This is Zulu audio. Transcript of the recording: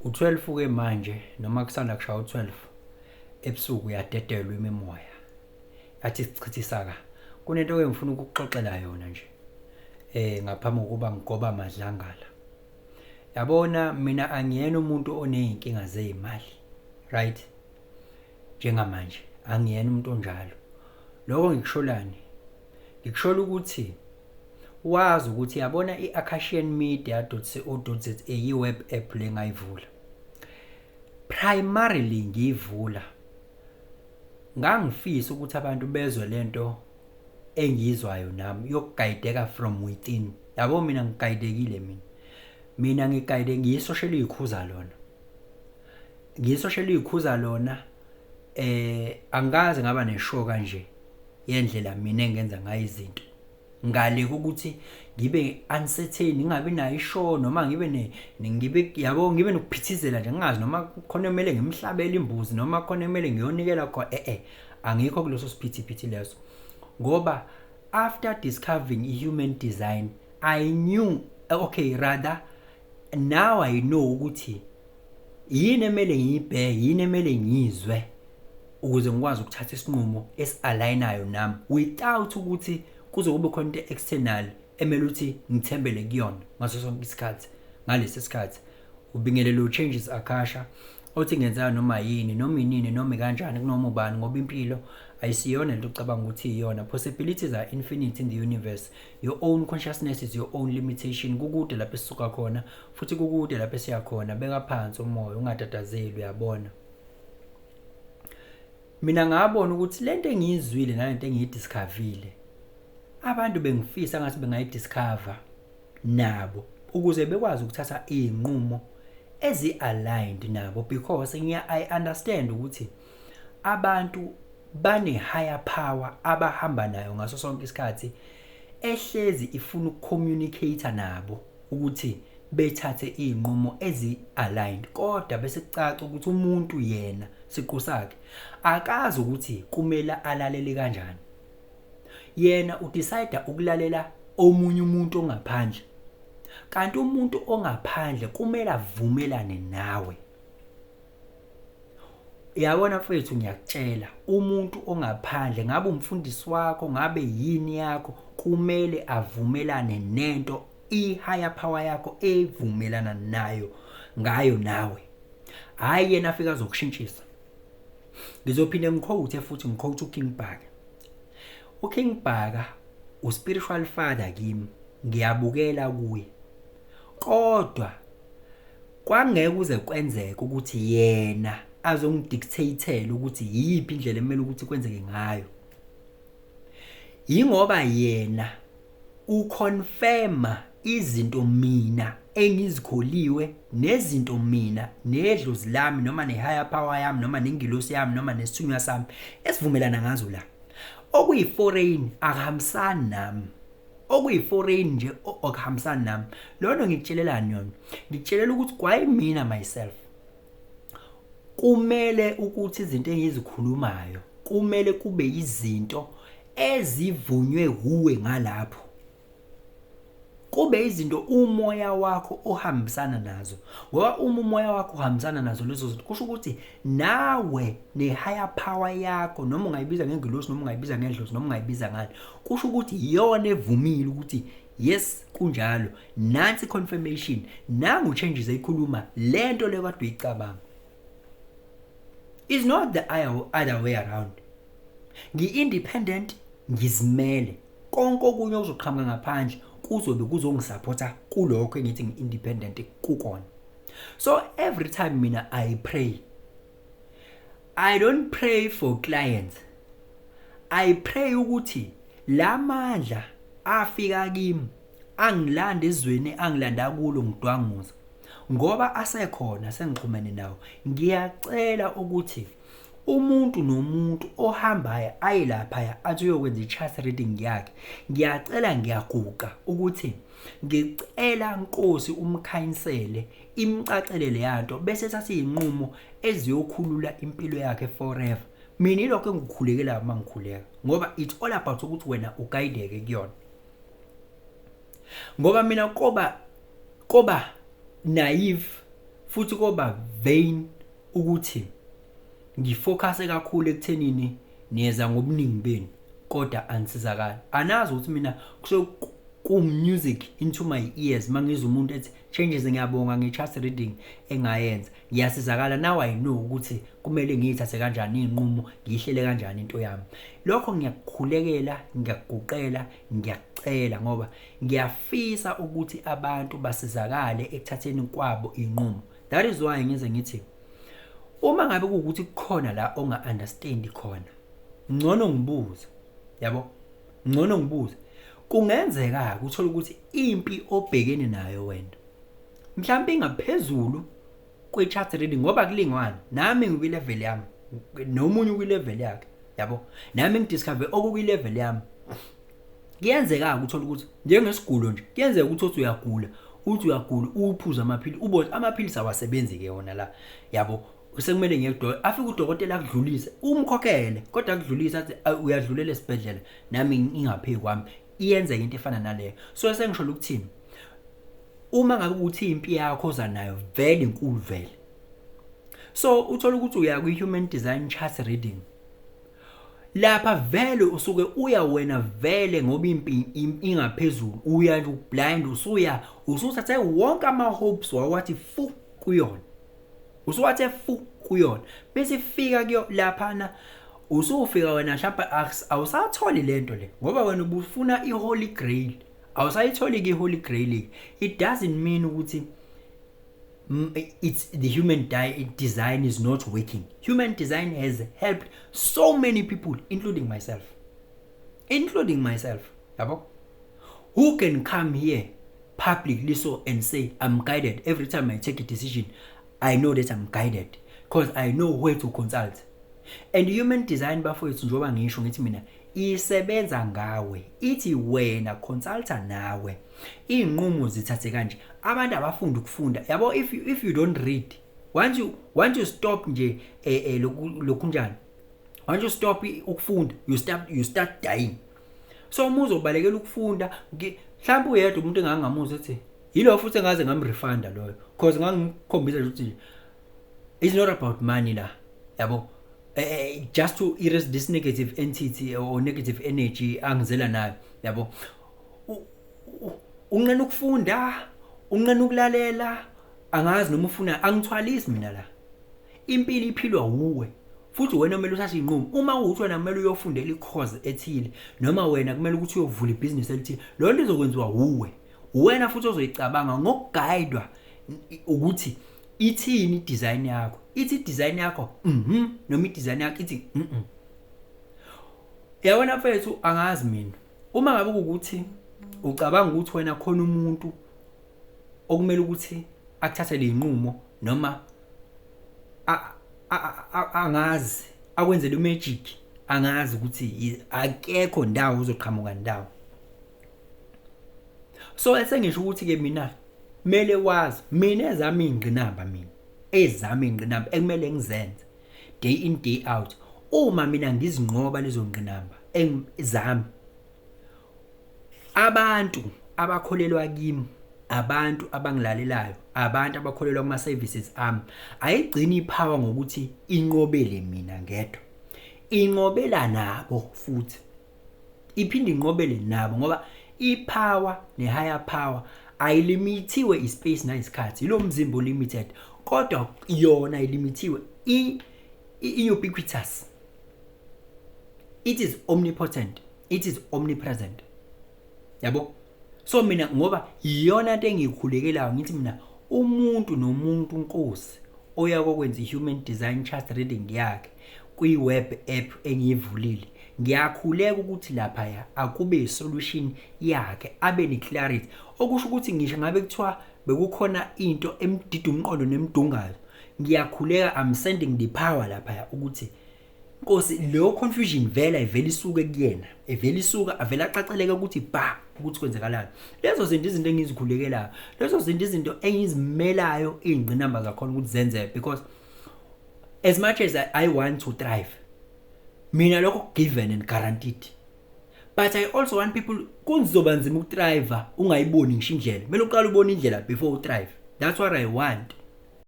U12 ke manje noma kusanda kushaya u12 ebusuku uyadedelwa imimoya. Yathi sichithisaka. Kunento ke ngifuna ukukuxoxela yona nje. Ngaphambi kokuba ngigoba amadlangala. Yabona mina angiyena umuntu oneyinkinga zezimali. Right? Njengamanje angiyena umuntu onjalo. Lokho ngikusholani? Ngikushola ukuthi wazi ukuthi yabona iAkashianMedia.co.za i-web app lengayivula. Primarily ngiyivula ngangifisa ukuthi abantu bezwe lento engiyizwayo nami yokugayideka from within. Yabo mina ngigayidekile mina ngigayide ngiyisocial ikhuza lona. Ngiyisocial ikhuza lona angaze ngaba neshow kanje yendlela mina engenza ngayo izinto. Ngale ukuthi ngibe uncertain ngingabi nayo ishow noma ngibe ngibe nokuphithizela nje ngingazi noma khona kumele ngimhlabele imbuzi noma khona kumele ngiyonikela khona angikho kuloso siphithiphithi leso. Ngoba after discovering human design I knew now I know ukuthi yini emele ngiyibheke yini emele ngizwe ukuze ngikwazi ukuthatha isinqumo esialignayo nami without ukuthi kuzokuba khona into external emele ukuthi ngithembele kuyona ngaso sonke isikhathi. Ngalesi sikhathi ubingelelo changes Akasha othi ngenza noma yini noma inini noma kanjani kunoma ubani ngoba impilo ayisiyona lento ucabanga ukuthi iyona. Possibilities are infinite in the universe. Your own consciousness is your own limitation. Kukude lapho esisuka khona futhi kukude lapho esiya khona. Beka phansi umoya ungatatazeli uyabona. Mina ngabona ukuthi lento engiyizwile nalento engiyidiscoverile abantu bengifisa ngathi bengayidiscover nabo ukuze bekwazi ukuthatha izinqumo ezi-aligned nabo because I understand ukuthi abantu bane higher power abahamba nayo ngaso sonke isikhathi ehlezi ifuna ukucommunicate nabo ukuthi bethathe izinqumo ezi-aligned. Kodwa bese kucaca ukuthi umuntu yena siqu sakhe akazi ukuthi kumele alalele kanjani. Yena udecide ukulalela omunye umuntu ongaphandle. Kanti umuntu ongaphandle kumele avumelane nawe. Yabona mfethu ngiyakutshela umuntu ongaphandle ngabe umfundisi wakho ngabe yini yakho kumele avumelane nento i-higher power yakho evumelana nayo ngayo nawe. Hayi yena afika azokushintshisa. Ngizophinde ngiquote futhi ngiquote uKing Bhaka. uKing Bhaka uspiritual father kimi ngiyabukela kuye. Kodwa kwangeke kuze kwenzeke ukuthi yena azongidictatela ukuthi yipi indlela emele ukuthi kwenzeke ngayo. Yingoba yena uconfirma izinto mina engizikholiwe nezinto mina nedlozi lami noma ne-higher power yami noma nengilosi yami noma nesithunywa sami esivumelana ngazo la. Okuyi-foreign akuhambisani nami. Okuyi-foreign nje okuhambisani nami. Lona ngikutshelelani yona? Ngikutshelela ukuthi kwayimina myself kumele ukuthi izinto engizikhulumayo kumele kube izinto ezivunywe huwe ngalapho. Kube izinto umoya wakho ohambisana nazo. Ngoba umoya wakho uhambisana nazo lezo zinto kusho ukuthi nawe ne-higher power yakho noma ungayibiza ngengilosi noma ungayibiza ngendlozi noma ungayibiza ngani kusho ukuthi iyona evumile ukuthi yes kunjalo nansi confirmation nangu changes eyikhuluma lento le kade uyicabanga. Is not the other way around. Ngi-independent ngizimele konke okunye uzoqhamuka ngaphandle kuzobe kuzongisupporta kulokho engithi ngi-independent kukona. So every time mina I pray, I don't pray for clients. I pray ukuthi la mandla afika kimi angilanda ezweni angilanda kulo ngidwanguza ngoba asekhona sengixhumene nawo. Ngiyacela ukuthi umuntu nomuntu ohambayo aye lapha athi uyokwenza i-chart reading yakhe. Ngiyacela ngiyaguqa ukuthi ngicela Nkosi umkhanyisele imcacelele yanto bese sathi inqumo eziyokhulula impilo yakhe forever. Mina ilokho engikhulekela mangikhuleka ngoba it's all about ukuthi wena uguideke kuyona. Ngoba mina koba naive futhi koba vain ukuthi ngifocuse kakhulu ekuthenini niyeza ngobuningi benu kodwa anisizakala. Anazi ukuthi mina music into my ears mangizwa umuntu ethi changes ngiyabonga nge-chart reading engayenza ngiyasizakala. Now I know ukuthi kumele ngiyithathe kanjani inqumo, ngihlele kanjani into yami. Lokho ngiyakukhulekela, ngiyakuguqela, ngiyacela ngoba ngiyafisa ukuthi abantu basizakale ekuthatheni kwabo inqumo. That is why ngize ngithi uma ngabe ukuthi kukhona la onga understand khona, ngcono ngibuze. Yabo? Ngcono ngibuze. Kungenzeka ukuthola ukuthi impi obhekene nayo wena mhlawumbe ingaphezulu kwe-chart reading ngoba kulingwana. Nami ngikwi-level yami nomunye ukwi-level yakhe. Yabo? Nami ngidiscover okukwi-level yami. Kuyenzeka ukuthola ukuthi njengesigulo nje kuyenzeka ukuthi uyagula, uphuza amaphilisi, ubone amaphilisi awasebenzi ke wona la. Yabo? Sekumele ngiyedokotela afike udokotela akudlulise umkhokhele kodwa akudlulisa athi uyadlulela esibhedlela nami ingaphe kwami. Iyenza into efana naleyo. So sengisho ukuthini uma ngabe ukuthi impi yakho oza nayo vele inkulu vele, so uthola ukuthi uya kwi-human design chart reading lapha vele usuke uya wena vele ngoba impi ingaphezulu, uya nje blind, usuthathe wonke ama-hopes wawathi fu kuyona, usuwathe fu kuyona bese fika kuyo laphana usufika wena mhlawumbe awusatholi lento le ngoba wena ubufuna i-holy grail, awusayitholi ke-holy grail. It doesn't mean ukuthi it's the human design is not working. Human design has helped so many people including myself, yabo, who can come here publicly so and say I'm guided. Every time I take a decision I know that I'm guided because I know where to consult. And human design bafowethu njoba ngisho ngithi mina isebenza ngawe, ithi wena consulta nawe inqumo zithathe kanje. Abantu abafunda ukufunda, yabo, if you don't read, once you stop nje lokunjani, once you stop ukufunda you start dying. So umuzo ubalekela ukufunda mhlawumbe uyedwa umuntu engangamuza ethi yilo futhi engaze ngamrefunda loyo because ngangikhombisa ukuthi it's not about money la, yabo. Just to erase this negative entity or negative energy angizela nayo, yabo. Unqena ukufunda, unqena ukulalela, angazi noma ufuna, angithwalisi mina la. Impilo iphilwa uwe futhi wena kumele uthathe inqumo. Uma uthi wena kumele uyofundela i-course ethile noma wena kumele ukuthi uyovula ibusiness elithile, lo nto izokwenziwa uwe, wena futhi ozoyicabanga ngokuguidwa ukuthi ithini design yakho, ithi design yakho noma i-design yakho ithi yabona mfethu, angazi mina uma ngabe ukuthi ucabanga ukuthi wena khona umuntu okumele ukuthi akuthathele inqumo noma angazi akwenzele magic, angazi ukuthi akekho ndawo uzoqhamuka ndawo. So esengisho ukuthi ke mina mele wazi mina ezami ingqinamba, ekumele ngizenze day in day out. Uma mina ngizinqoba lezo ngqinamba ezami, abantu abakholelwa kimi, abantu abangilalelayo, abantu abakholelwa kuma services ami, ayigcini ipower ngokuthi inqobele mina ngedwa, inqobela nabo futhi, iphinde inqobele nabo ngoba ipower ne-higher power ayilimitiwe ispace na isikhathi. Lo mzimba limited kodwa yona ilimitiwe, ubiquitous, it is omnipotent, it is omnipresent, yabo. So mina ngoba iyona into engikhulekelayo ngithi mina umuntu nomuntu Nkosi oya kokwenza i-human design chart reading yakhe kwi-web app engiyivulile, ngiyakhuleka ukuthi lapha akube i-solution yakhe, abe ne-clarity. Okusho ukuthi ngisho ngabe kuthiwa bekukhona into emdida umqondo nemdungayo, ngiyakhuleka, I'm sending the power lapha ukuthi Nkosi leyo confusion vele isuke kuyena, isuka avela acaceleke ukuthi ukuthi kwenzakalani. Lezo izinto engizikhulekelayo, lezo izinto engizimelayo ingqinamba zakhona ukuthi zenzeke, because as much as I want to thrive, mina lokho given and guaranteed, but I also want people kunzoba nzima ukuthrive ungayiboni ngisho indlela. Kumele uqale ubone indlela before you thrive. That's what I want.